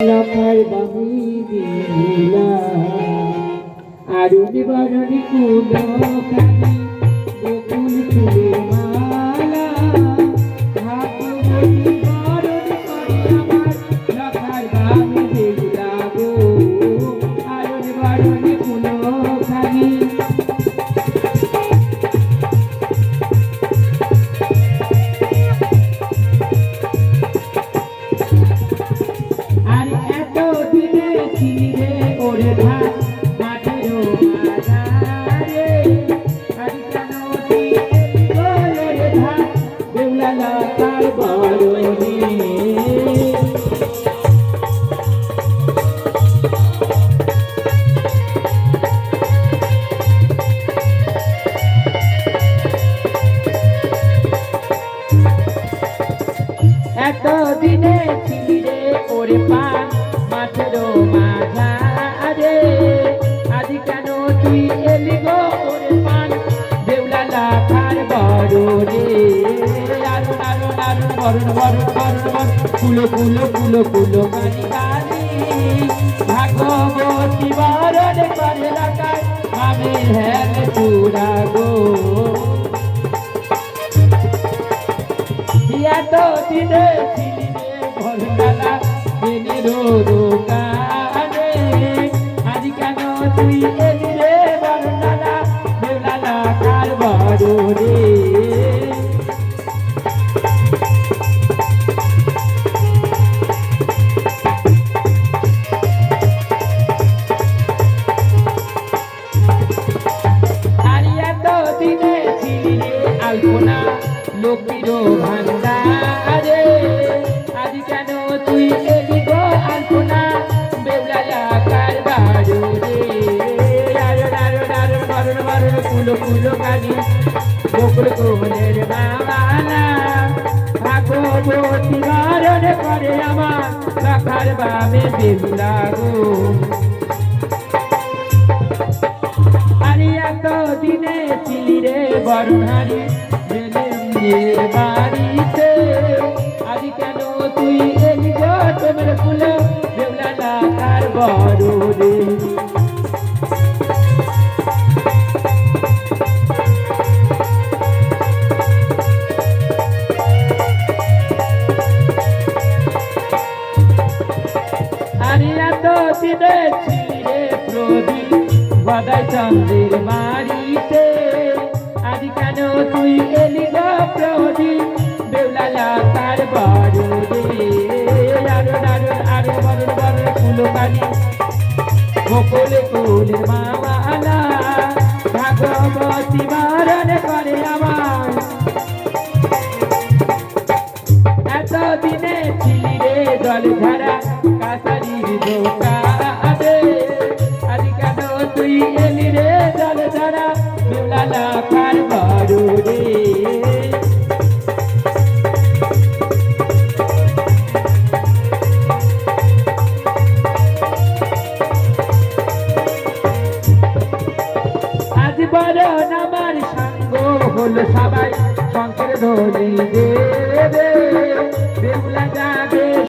লখার বাবি দিলা আরুনি বারুনি কুলো কানি বকুল ফুলে মালা ভাগবতী বারুনি করে আমার লখার বাবি দিলা গো আরুনি বারুনি কুলো কানি এত দিনে ছিলি রে ওরে পান মাঠের মাঝারে আজ কেন তুই এলি গো ওরে পান দেউলা লাখার বড় রে আরুন আরুন আরুন বরুণ বরুণ বরুণ বরুণ কুলো কুলো কুলো কুলো কানি কানি ভাগবতী বরণ করে লাগায় আমি হেল চূড়া গো এত দিনে ছিলি রে ভরকালা এলি রোকানে আজ কেন তুই এলি রে বরকালা বেলালা কার বড় রে আর এত দিনে ছিলি রে আলপনা লক্ষ্মীর ভান্ডারে আজ কেন তুই এলি গো আলপনা বেউলা কার বাড়ো রে আরুন আরুন আরুন বরুণ বরুণ কুলো কুলো কানি বকুল কোলের মালা ভাগবতী বরণ করে আমার রাখার বামে বেউলা গো আরে এত দিনে ছিলি রে বরণারি বাড়িতে আজ কেন তুই এলি গো তোমার ফুলে বেউলা লাখার বড় রে আরে এত দিনে ছিলি রে প্রদীপ গদাই চন্দ্রের মারিতে আজ কেন তুই এলি গো প্রদীপ বেউলা লাখার বড় রে আরুন আরুন আরুন বরুণ বরুণ কুলো কানি বকুল কুলের মালা ভাগবতী বরণ করে আমার এত দিনে ছিলি রে জলধারা কাছারির দোকানে আজ কেন তুই এলি রে জলধারা বেউলা লাখার বড় রে আজ বরণ আমার সঙ্গ হলো সবাই শঙ্কর ধরে দেবে বেউলা